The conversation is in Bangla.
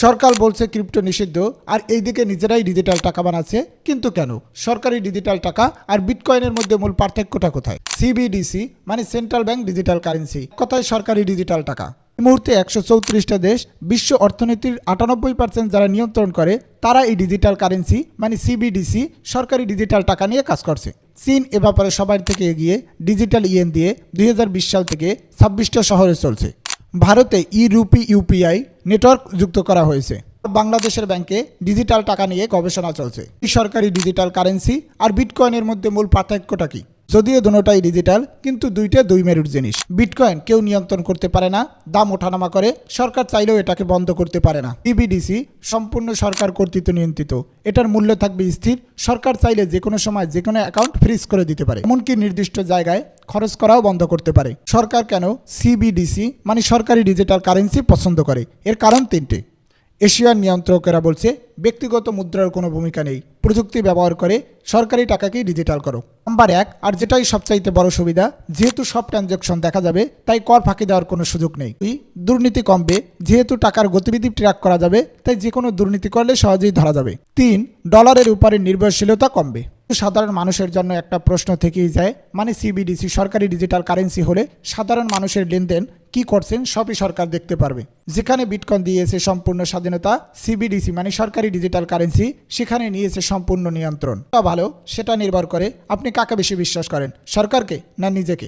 সরকার বলছে ক্রিপ্টো নিষিদ্ধ, আর এইদিকে নিজেরাই ডিজিটাল টাকা বানাচ্ছে। কিন্তু কেন? সরকারি ডিজিটাল টাকা আর বিটকয়েনের মধ্যে মূল পার্থক্যটা কোথায়? সিবিডিসি মানে সেন্ট্রাল ব্যাংক ডিজিটাল কারেন্সি, কথায় সরকারি ডিজিটাল টাকা। এই মুহূর্তে 134টা দেশ, বিশ্ব অর্থনীতির 98% যারা নিয়ন্ত্রণ করে, তারা এই ডিজিটাল কারেন্সি মানে সিবিডিসি সরকারি ডিজিটাল টাকা নিয়ে কাজ করছে। চীন এ ব্যাপারে সবার থেকে এগিয়ে ডিজিটাল ইয়েন দিয়ে 2020 সাল থেকে 26টা শহরে চলছে। ভারতে ই রুপি ইউপিআই নেটওয়ার্ক যুক্ত করা হয়েছে। বাংলাদেশের ব্যাংকে ডিজিটাল টাকা নিয়ে গবেষণা চলছে। সরকারি ডিজিটাল কারেন্সি আর বিটকয়েনের মধ্যে মূল পার্থক্যটা কি? যদিও দুটোটাই ডিজিটাল, কিন্তু দুইটা দুই মেরুর জিনিস। বিটকয়েন কেউ নিয়ন্ত্রণ করতে পারে না, দাম ওঠানামা করে, সরকার চাইলেও এটাকে বন্ধ করতে পারে না। সিবিডিসি সম্পূর্ণ সরকার কর্তৃক নিয়ন্ত্রিত, এটার মূল্য থাকবে স্থির, সরকার চাইলে যে কোনো সময় যে কোনো অ্যাকাউন্ট ফ্রিজ করে দিতে পারে, এমনকি নির্দিষ্ট জায়গায় খরচ করাও বন্ধ করতে পারে। সরকার কেন সিবিডিসি মানে সরকারি ডিজিটাল কারেন্সি পছন্দ করে? এর কারণ তিনটে। এশিয়ার নিয়ন্ত্রকেরা বলছে ব্যক্তিগত মুদ্রার কোনো ভূমিকা নেই, প্রযুক্তি ব্যবহার করে সরকারি টাকাকেই ডিজিটাল করো। নাম্বার 1, আর যেটাই সবচাইতে বড় সুবিধা, যেহেতু সব ট্রানজ্যাকশন দেখা যাবে, তাই কর ফাঁকি দেওয়ার কোনো সুযোগ নেই। দুর্নীতি কমবে, যেহেতু টাকার গতিবিধি ট্র্যাক করা যাবে, তাই যে কোনো দুর্নীতি করলে সহজেই ধরা যাবে। 3, ডলারের উপরে নির্ভরশীলতা কমবে। সাধারণ মানুষের জন্য একটা প্রশ্ন থেকেই যায়, মানে সিবিডিসি সরকারি ডিজিটাল কারেন্সি হলে সাধারণ মানুষের লেনদেন কি করছেন সবই সরকার দেখতে পারবে। যেখানে বিটকয়েন দিয়েছে সম্পূর্ণ স্বাধীনতা, সিবিডিসি মানে সরকারি ডিজিটাল কারেন্সি সেখানে নিয়েছে সম্পূর্ণ নিয়ন্ত্রণ। ভালো, সেটা নির্ভর করে আপনি কাকে বেশি বিশ্বাস করেন, সরকারকে না নিজেকে।